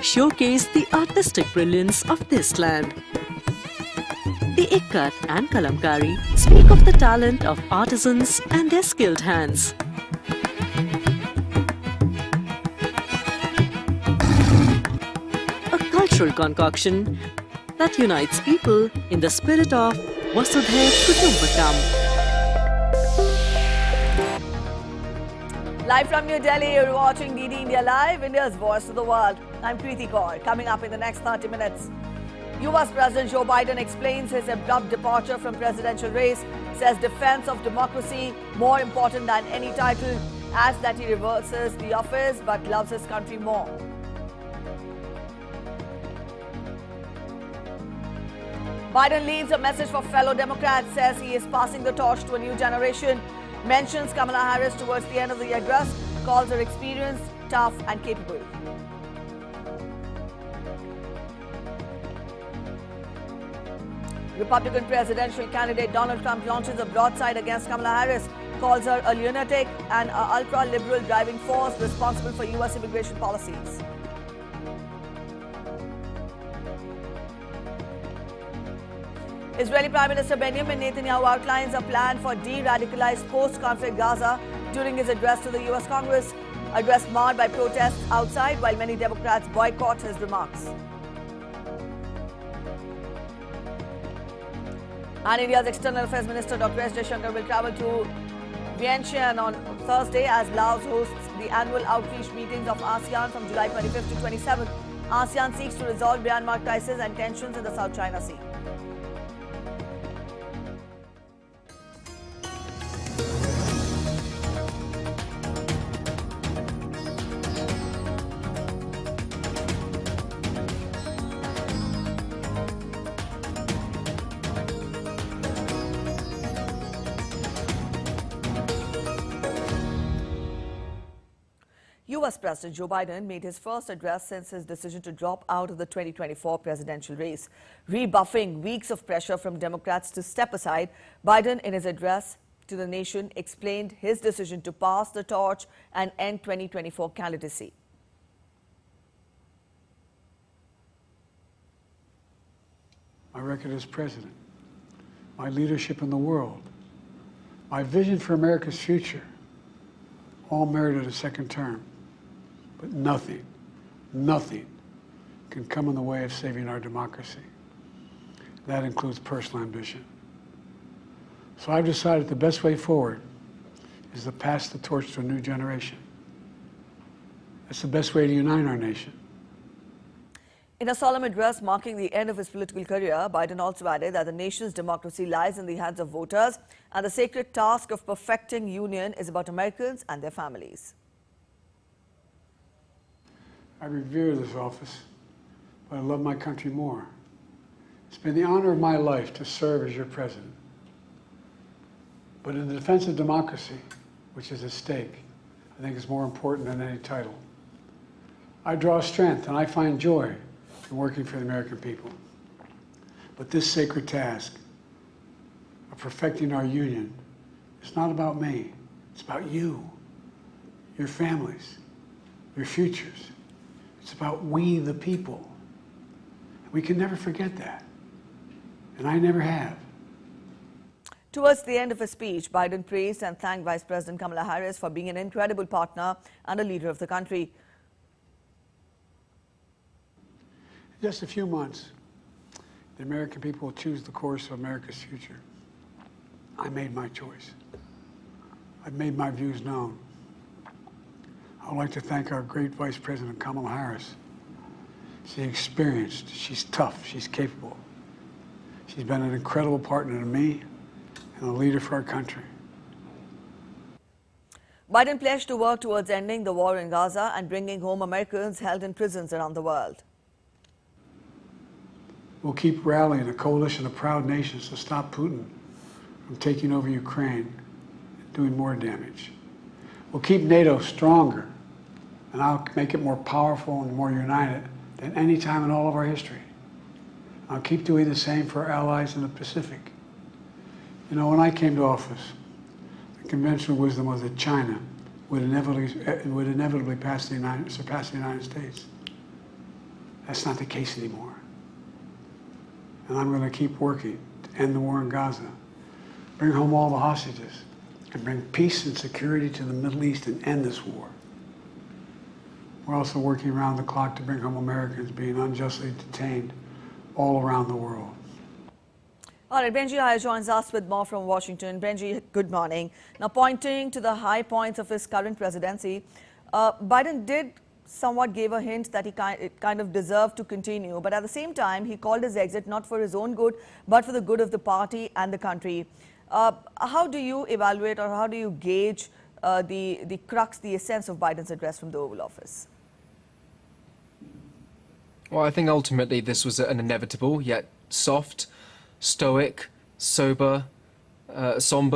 showcase the artistic brilliance of this land. The Ikkat and Kalamkari speak of the talent of artisans and their skilled hands. A cultural concoction that unites people in the spirit of Vasudhaiv Kutumbakam. Live from New Delhi, you're watching DD India Live, India's voice to the world. I'm Preeti Kaur. Coming up in the next 30 minutes, US President Joe Biden explains his abrupt departure from presidential race, says defense of democracy more important than any title, adds that he reverses the office but loves his country more. Biden leaves a message for fellow Democrats, says he is passing the torch to a new generation, mentions Kamala Harris towards the end of the address, calls her experienced, tough and capable. Republican presidential candidate Donald Trump launches a broadside against Kamala Harris, calls her a lunatic and an ultra-liberal driving force responsible for US immigration policies. Israeli Prime Minister Benjamin Netanyahu outlines a plan for de-radicalized post-conflict Gaza during his address to the US Congress, address marred by protests outside while many Democrats boycott his remarks. And India's External Affairs Minister Dr. S. Jaishankar will travel to Vientiane on Thursday as Laos hosts the annual outreach meetings of ASEAN from July 25th to 27th. ASEAN seeks to resolve Myanmar crisis and tensions in the South China Sea. US President Joe Biden made his first address since his decision to drop out of the 2024 presidential race. Rebuffing weeks of pressure from Democrats to step aside, Biden, in his address to the nation, explained his decision to pass the torch and end 2024 candidacy. My record as president, my leadership in the world, my vision for America's future, all merited a second term. But nothing can come in the way of saving our democracy. That includes personal ambition. So I've decided the best way forward is to pass the torch to a new generation. That's the best way to unite our nation. In a solemn address marking the end of his political career, Biden also added that the nation's democracy lies in the hands of voters and the sacred task of perfecting union is about Americans and their families. I revere this office, but I love my country more. It's been the honor of my life to serve as your president. But in the defense of democracy, which is at stake, I think is more important than any title. I draw strength and I find joy in working for the American people. But this sacred task of perfecting our union is not about me. It's about you, your families, your futures. It's about we, the people. We can never forget that. And I never have. Towards the end of his speech, Biden praised and thanked Vice President Kamala Harris for being an incredible partner and a leader of the country. In just a few months, the American people will choose the course of America's future. I made my choice. I've made my views known. I would like to thank our great Vice President Kamala Harris. She's experienced, she's tough, she's capable. She's been an incredible partner to me and a leader for our country. Biden pledged to work towards ending the war in Gaza and bringing home Americans held in prisons around the world. We'll keep rallying a coalition of proud nations to stop Putin from taking over Ukraine and doing more damage. We'll keep NATO stronger, and I'll make it more powerful and more united than any time in all of our history. I'll keep doing the same for our allies in the Pacific. You know, when I came to office, the conventional wisdom was that China would inevitably surpass the United States. That's not the case anymore. And I'm going to keep working to end the war in Gaza, bring home all the hostages, and bring peace and security to the Middle East and end this war. We're also working around the clock to bring home Americans being unjustly detained all around the world. All right, Benji Iyer joins us with more from Washington. Benji, good morning. Now, pointing to the high points of his current presidency, Biden did somewhat give a hint that he kind of deserved to continue. But at the same time, he called his exit not for his own good, but for the good of the party and the country. How do you evaluate or how do you gauge the crux, the essence of Biden's address from the Oval Office? Well, I think ultimately this was an inevitable, yet soft, stoic, somber,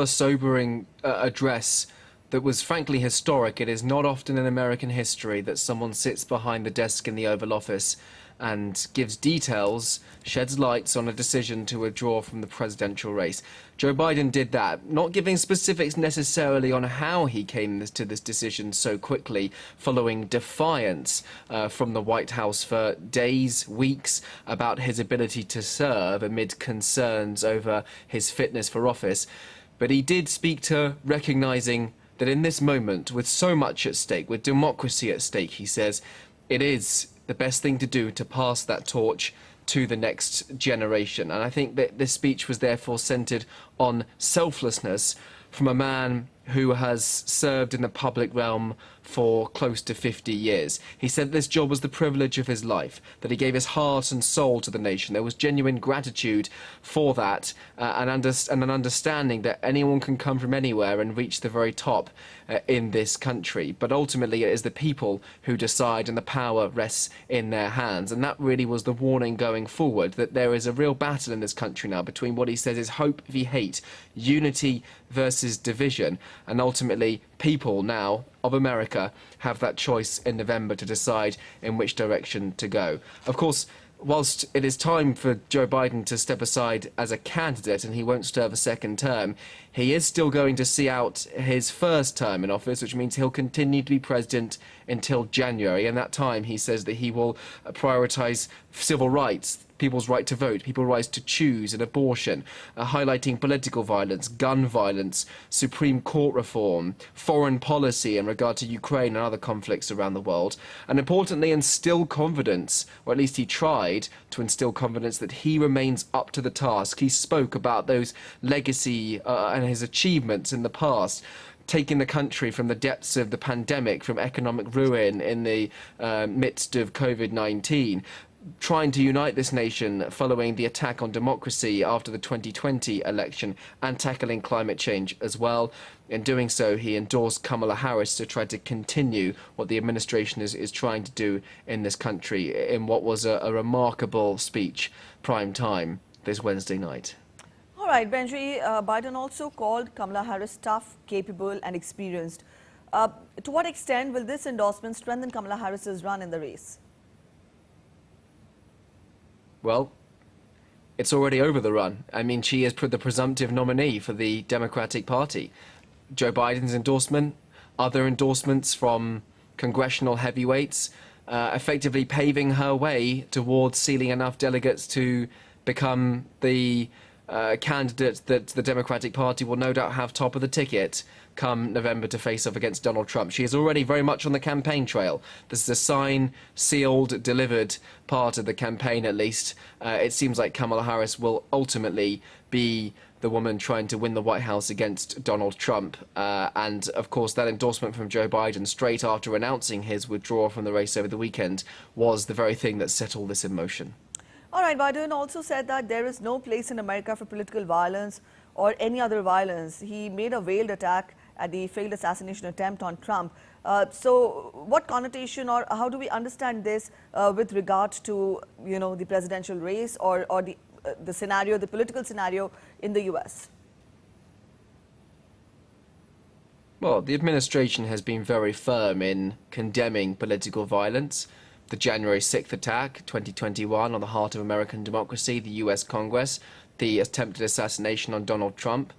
sobering address that was frankly historic. It is not often in American history that someone sits behind the desk in the Oval Office and gives details, sheds lights on a decision to withdraw from the presidential race. Joe Biden did that, not giving specifics necessarily on how he came to this decision so quickly, following defiance from the White House for days, weeks, about his ability to serve amid concerns over his fitness for office. But he did speak to recognizing that in this moment, with so much at stake, with democracy at stake, he says, it is the best thing to do to pass that torch to the next generation. And I think that this speech was therefore centered on selflessness from a man who has served in the public realm for close to 50 years. He said this job was the privilege of his life, that he gave his heart and soul to the nation. There was genuine gratitude for that and an understanding that anyone can come from anywhere and reach the very top in this country. But ultimately it is the people who decide and the power rests in their hands. And that really was the warning going forward, that there is a real battle in this country now between what he says is hope v hate, unity versus division. And ultimately, people now of America have that choice in November to decide in which direction to go. Of course, whilst it is time for Joe Biden to step aside as a candidate and he won't serve a second term, he is still going to see out his first term in office, which means he'll continue to be president until January. And that time, he says that he will prioritise civil rights, people's right to vote, people's right to choose, and abortion, highlighting political violence, gun violence, Supreme Court reform, foreign policy in regard to Ukraine and other conflicts around the world, and importantly instill confidence, or at least he tried to instill confidence that he remains up to the task. He spoke about those legacy and his achievements in the past, taking the country from the depths of the pandemic, from economic ruin in the midst of COVID-19, trying to unite this nation following the attack on democracy after the 2020 election, and tackling climate change as well. In doing so, he endorsed Kamala Harris to try to continue what the administration is trying to do in this country in what was a remarkable speech, prime time, this Wednesday night. All right, Benji, Biden also called Kamala Harris tough, capable and experienced. To what extent will this endorsement strengthen Kamala Harris's run in the race? Well, it's already over the run. I mean, she is the presumptive nominee for the Democratic Party. Joe Biden's endorsement, other endorsements from congressional heavyweights, effectively paving her way towards sealing enough delegates to become the candidate that the Democratic Party will no doubt have top of the ticket come November to face off against Donald Trump. She is already very much on the campaign trail. This is a signed, sealed, delivered part of the campaign, at least. It seems like Kamala Harris will ultimately be the woman trying to win the White House against Donald Trump. And, of course, that endorsement from Joe Biden straight after announcing his withdrawal from the race over the weekend was the very thing that set all this in motion. All right, Biden also said that there is no place in America for political violence or any other violence. He made a veiled attack at the failed assassination attempt on Trump. So what connotation or how do we understand this with regard to, the presidential race or the scenario, the political scenario in the U.S.? Well, the administration has been very firm in condemning political violence. The January 6th attack, 2021, on the heart of American democracy, the US Congress, the attempted assassination on Donald Trump.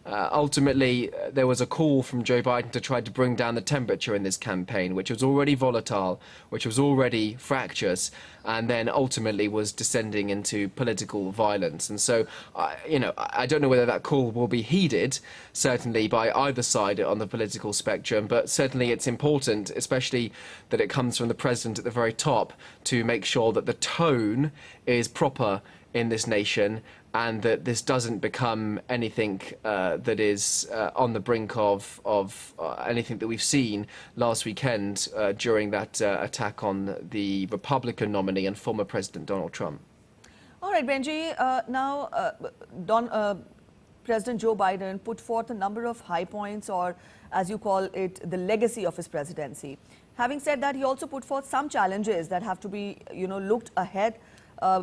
Ultimately, there was a call from Joe Biden to try to bring down the temperature in this campaign, which was already volatile, which was already fractious, and then ultimately was descending into political violence. And so, I don't know whether that call will be heeded, certainly by either side on the political spectrum, but certainly it's important, especially that it comes from the president at the very top, to make sure that the tone is proper in this nation, and that this doesn't become anything that is on the brink of anything that we've seen last weekend during that attack on the Republican nominee and former President Donald Trump. All right, Benji. Now, President Joe Biden put forth a number of high points, or as you call it, the legacy of his presidency. Having said that, he also put forth some challenges that have to be, looked ahead.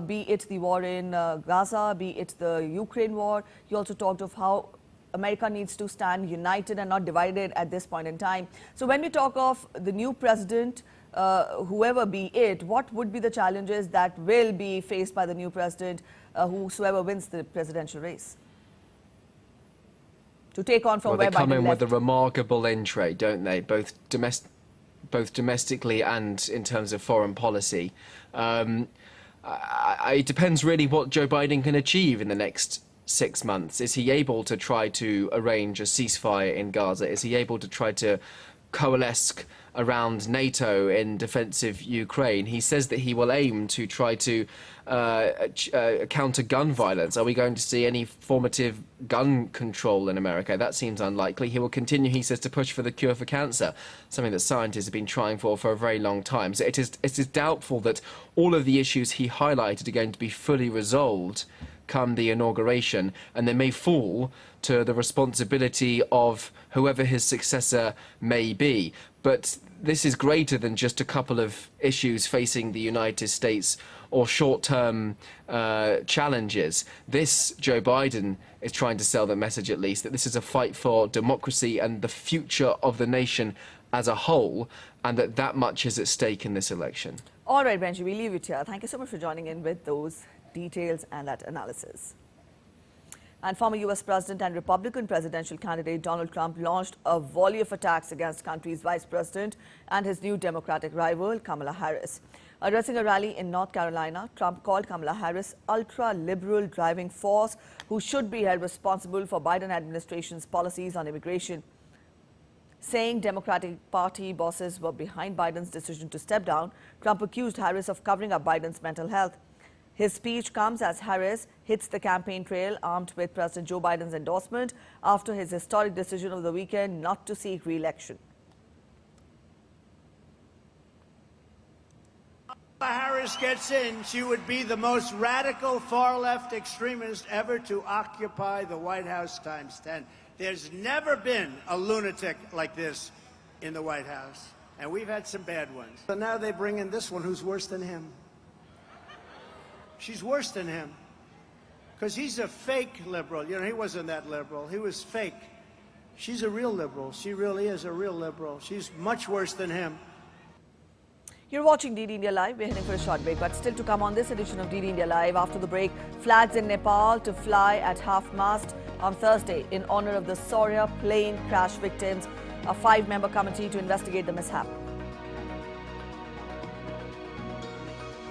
Be it the war in Gaza, be it the Ukraine war. He also talked of how America needs to stand united and not divided at this point in time. So when we talk of the new president, whoever be it, what would be the challenges that will be faced by the new president, whosoever wins the presidential race? To take on from where Biden left. They come in with a remarkable entree, don't they? Both domestically and in terms of foreign policy. It depends really what Joe Biden can achieve in the next 6 months. Is he able to try to arrange a ceasefire in Gaza? Is he able to try to coalesce around NATO in defensive Ukraine? He says that he will aim to try to counter gun violence. Are we going to see any formative gun control in America? That seems unlikely. He will continue, he says, to push for the cure for cancer, something that scientists have been trying for a very long time. So it is doubtful that all of the issues he highlighted are going to be fully resolved come the inauguration, and they may fall to the responsibility of whoever his successor may be. But this is greater than just a couple of issues facing the United States or short-term challenges. This, Joe Biden is trying to sell the message, at least, that this is a fight for democracy and the future of the nation as a whole, and that much is at stake in this election. All right, Benji, we leave it here. Thank you so much for joining in with those details and that analysis. And former U.S. President and Republican presidential candidate Donald Trump launched a volley of attacks against country's vice president and his new Democratic rival, Kamala Harris. Addressing a rally in North Carolina, Trump called Kamala Harris ultra-liberal driving force who should be held responsible for Biden administration's policies on immigration. Saying Democratic Party bosses were behind Biden's decision to step down, Trump accused Harris of covering up Biden's mental health. His speech comes as Harris hits the campaign trail armed with President Joe Biden's endorsement after his historic decision of the weekend not to seek re-election. Harris gets in, she would be the most radical far-left extremist ever to occupy the White House times 10. There's never been a lunatic like this in the White House, and we've had some bad ones. So now they bring in this one who's worse than him. She's worse than him, because he's a fake liberal. You know, he wasn't that liberal. He was fake. She's a real liberal. She really is a real liberal. She's much worse than him. You're watching DD India Live. We're heading for a short break, but still to come on this edition of DD India Live. After the break, flags in Nepal to fly at half-mast on Thursday in honor of the Soria plane crash victims. A 5-member committee to investigate the mishap.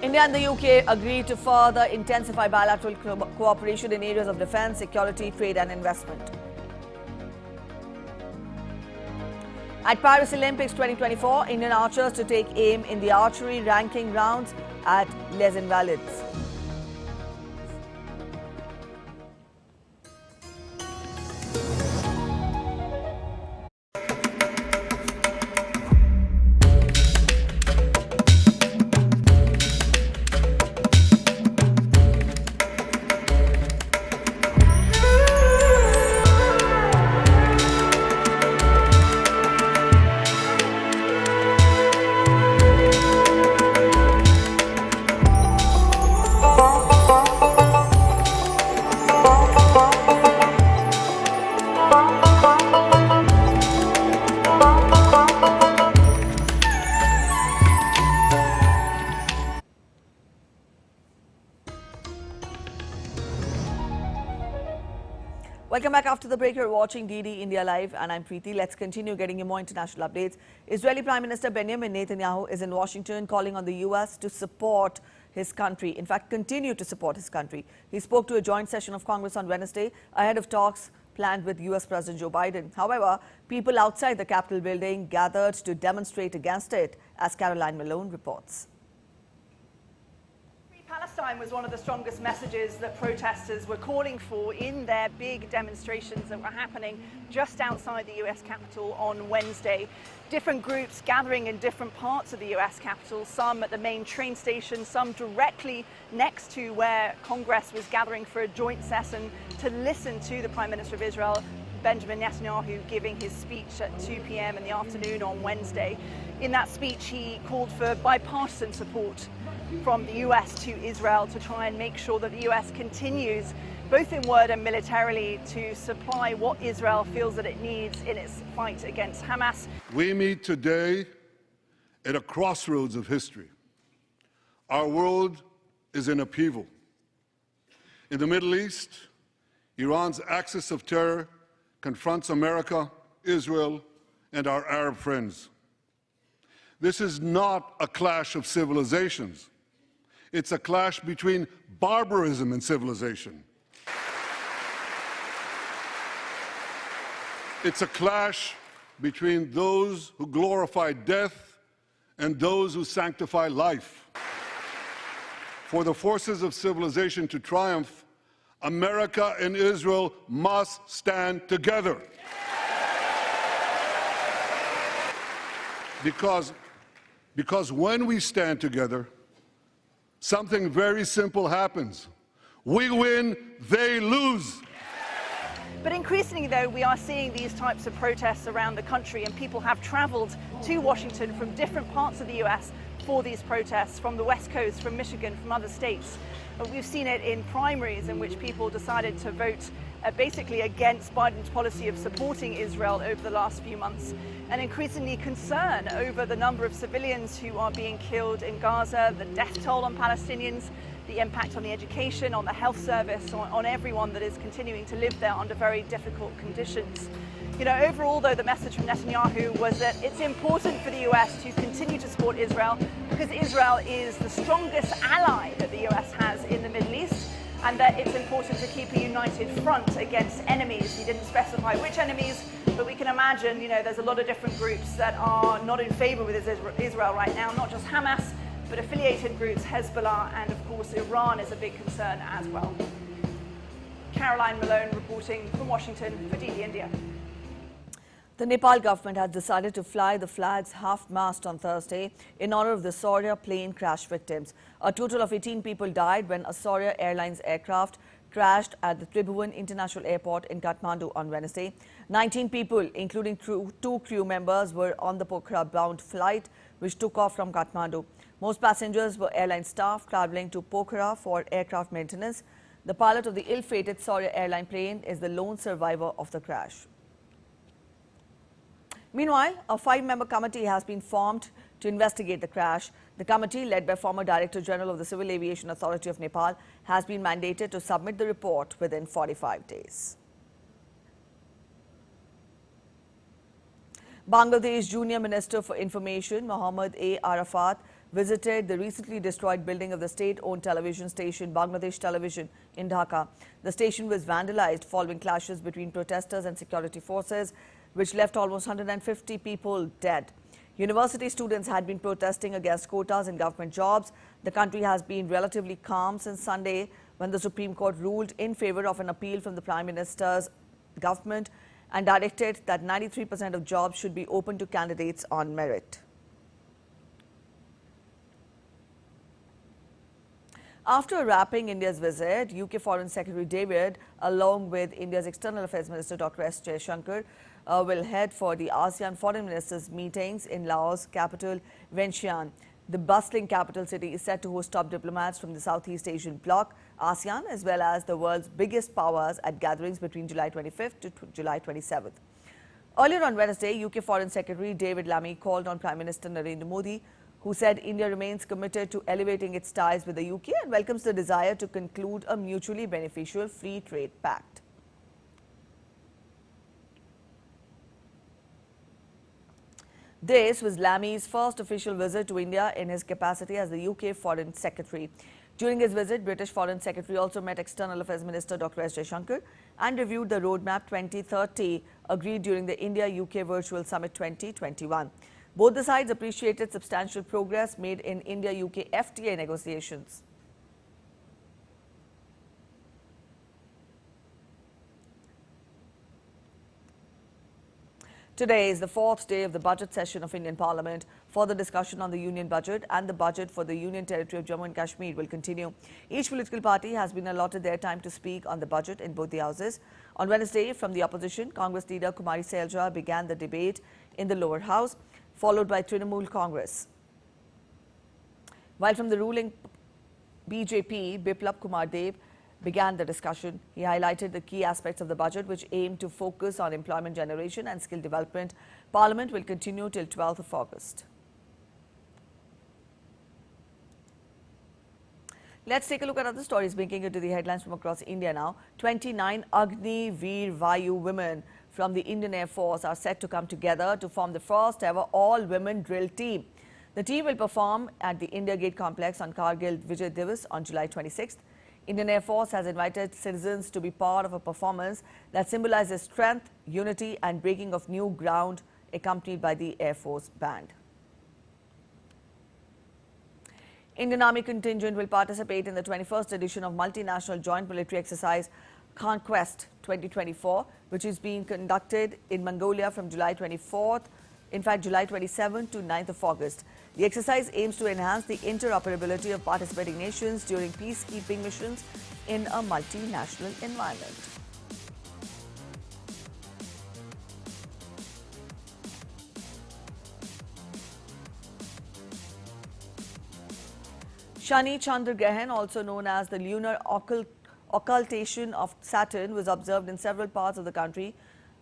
India and the UK agreed to further intensify bilateral cooperation in areas of defence, security, trade and investment. At Paris Olympics 2024, Indian archers to take aim in the archery ranking rounds at Les Invalides. Welcome back after the break. You're watching DD India Live and I'm Preeti. Let's continue getting you more international updates. Israeli Prime Minister Benjamin Netanyahu is in Washington calling on the US to support his country. In fact, continue to support his country. He spoke to a joint session of Congress on Wednesday ahead of talks planned with US President Joe Biden. However, people outside the Capitol building gathered to demonstrate against it, as Caroline Malone reports. Palestine was one of the strongest messages that protesters were calling for in their big demonstrations that were happening just outside the US Capitol on Wednesday. Different groups gathering in different parts of the US Capitol, some at the main train station, some directly next to where Congress was gathering for a joint session to listen to the Prime Minister of Israel, Benjamin Netanyahu, giving his speech at 2 p.m. in the afternoon on Wednesday. In that speech, he called for bipartisan support from the US to Israel to try and make sure that the US continues, both in word and militarily, to supply what Israel feels that it needs in its fight against Hamas. We meet today at a crossroads of history. Our world is in upheaval. In the Middle East, Iran's axis of terror confronts America, Israel, and our Arab friends. This is not a clash of civilizations. It's a clash between barbarism and civilization. It's a clash between those who glorify death and those who sanctify life. For the forces of civilization to triumph, America and Israel must stand together. Because when we stand together, something very simple happens. We win, they lose. But increasingly, though, we are seeing these types of protests around the country, and people have traveled to Washington from different parts of the US for these protests, from the West Coast, from Michigan, from other states. We've seen it in primaries in which people decided to vote basically against Biden's policy of supporting Israel over the last few months, and increasingly concern over the number of civilians who are being killed in Gaza, the death toll on Palestinians, the impact on the education, on the health service, on everyone that is continuing to live there under very difficult conditions. You know, overall, though, the message from Netanyahu was that it's important for the US to continue to support Israel because Israel is the strongest ally that the US has in the Middle East, and that it's important to keep a united front against enemies. He didn't specify which enemies, but we can imagine, you know, there's a lot of different groups that are not in favor with Israel right now, not just Hamas, but affiliated groups, Hezbollah, and of course Iran is a big concern as well. Caroline Malone reporting from Washington for DD India. The Nepal government has decided to fly the flags half-mast on Thursday in honor of the Saurya plane crash victims. A total of 18 people died when a Saurya Airlines aircraft crashed at the Tribhuvan International Airport in Kathmandu on Wednesday. 19 people, including two crew members, were on the Pokhara-bound flight, which took off from Kathmandu. Most passengers were airline staff traveling to Pokhara for aircraft maintenance. The pilot of the ill-fated Saurya airline plane is the lone survivor of the crash. Meanwhile, a 5-member committee has been formed to investigate the crash. The committee, led by former Director General of the Civil Aviation Authority of Nepal, has been mandated to submit the report within 45 days. Bangladesh Junior Minister for Information, Mohammad A. Arafat, visited the recently destroyed building of the state-owned television station Bangladesh Television in Dhaka. The station was vandalized following clashes between protesters and security forces, which left almost 150 people dead. University students had been protesting against quotas in government jobs. The country has been relatively calm since Sunday, when the Supreme Court ruled in favor of an appeal from the Prime Minister's government and directed that 93% of jobs should be open to candidates on merit. After wrapping India's visit, UK Foreign Secretary David, along with India's External Affairs Minister Dr. S. Jaishankar, will head for the ASEAN Foreign Ministers meetings in Laos' capital, Vientiane. The bustling capital city is set to host top diplomats from the Southeast Asian bloc, ASEAN, as well as the world's biggest powers at gatherings between July 25th to July 27th. Earlier on Wednesday, UK Foreign Secretary David Lammy called on Prime Minister Narendra Modi, who said India remains committed to elevating its ties with the UK and welcomes the desire to conclude a mutually beneficial free trade pact. This was Lammy's first official visit to India in his capacity as the UK Foreign Secretary. During his visit, British Foreign Secretary also met External Affairs Minister Dr. S. Jaishankar and reviewed the Roadmap 2030 agreed during the India-UK Virtual Summit 2021. Both the sides appreciated substantial progress made in India-UK FTA negotiations. Today is the fourth day of the budget session of Indian Parliament. Further discussion on the Union budget and the budget for the Union Territory of Jammu and Kashmir will continue. Each political party has been allotted their time to speak on the budget in both the houses. On Wednesday, from the opposition, Congress leader Kumari Selja began the debate in the lower house, followed by Trinamool Congress. While from the ruling BJP, Biplab Kumar Dev began the discussion. He highlighted the key aspects of the budget which aim to focus on employment generation and skill development. Parliament will continue till 12th of August. Let's take a look at other stories making it to the headlines from across India now. 29 Agni Veer Vayu women from the Indian Air Force are set to come together to form the first ever all-women drill team. The team will perform at the India Gate complex on Kargil Vijay Divas on July 26th. Indian Air Force has invited citizens to be part of a performance that symbolizes strength, unity and breaking of new ground, accompanied by the Air Force band. Indian Army contingent will participate in the 21st edition of multinational joint military exercise Conquest 2024, which is being conducted in Mongolia from July 27 to 9th of August. The exercise aims to enhance the interoperability of participating nations during peacekeeping missions in a multinational environment. Shani Chandra Grahan, also known as the lunar occultation of Saturn, was observed in several parts of the country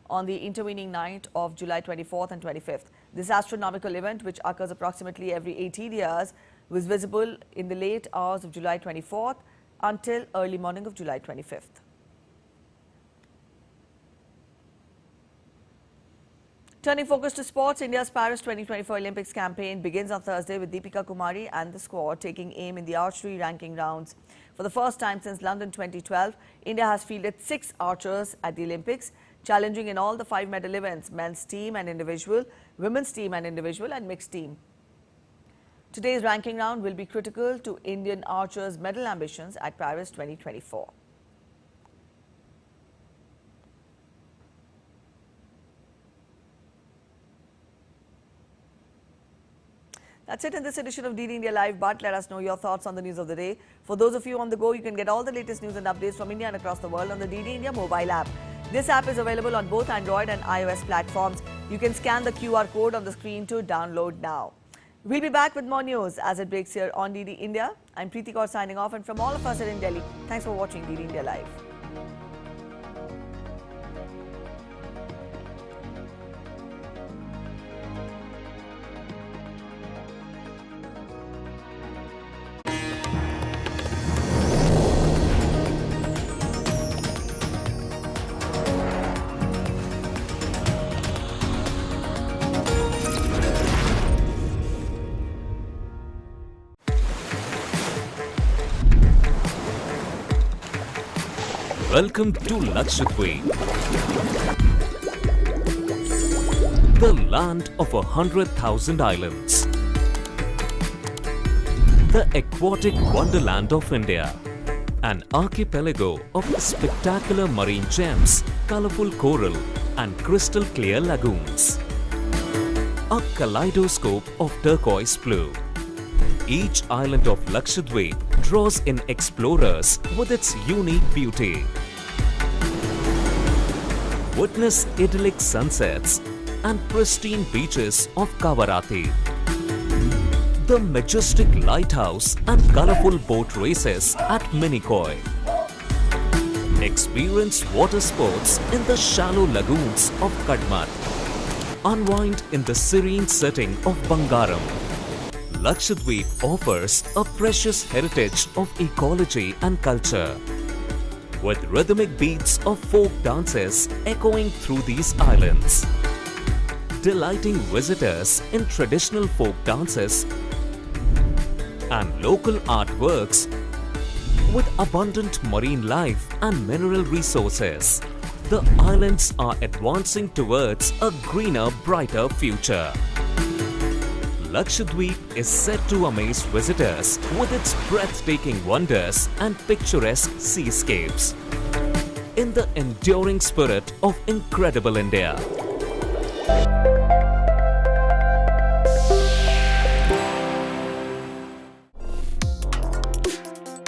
on the intervening night of July 24th and 25th. This astronomical event, which occurs approximately every 18 years, was visible in the late hours of July 24th until early morning of July 25th. Turning focus to sports, India's Paris 2024 Olympics campaign begins on Thursday with Deepika Kumari and the squad taking aim in the archery ranking rounds. For the first time since London 2012, India has fielded 6 archers at the Olympics, challenging in all the 5 medal events: men's team and individual, women's team and individual, and mixed team. Today's ranking round will be critical to Indian archers' medal ambitions at Paris 2024. That's it in this edition of DD India Live, but let us know your thoughts on the news of the day. For those of you on the go, you can get all the latest news and updates from India and across the world on the DD India mobile app. This app is available on both Android and iOS platforms. You can scan the QR code on the screen to download now. We'll be back with more news as it breaks here on DD India. I'm Preeti Kaur signing off, and from all of us in Delhi, thanks for watching DD India Live. Welcome to Lakshadweep, the land of 100,000 islands, the aquatic wonderland of India, an archipelago of spectacular marine gems, colorful coral and crystal clear lagoons, a kaleidoscope of turquoise blue. Each island of Lakshadweep draws in explorers with its unique beauty. Witness idyllic sunsets and pristine beaches of Kavarati, the majestic lighthouse and colorful boat races at Minikoi. Experience water sports in the shallow lagoons of Kadmat. Unwind in the serene setting of Bangaram. Lakshadweep offers a precious heritage of ecology and culture, with rhythmic beats of folk dances echoing through these islands. delighting visitors in traditional folk dances and local artworks with abundant marine life and mineral resources. The islands are advancing towards a greener, brighter future. Lakshadweep is set to amaze visitors with its breathtaking wonders and picturesque seascapes in the enduring spirit of incredible India.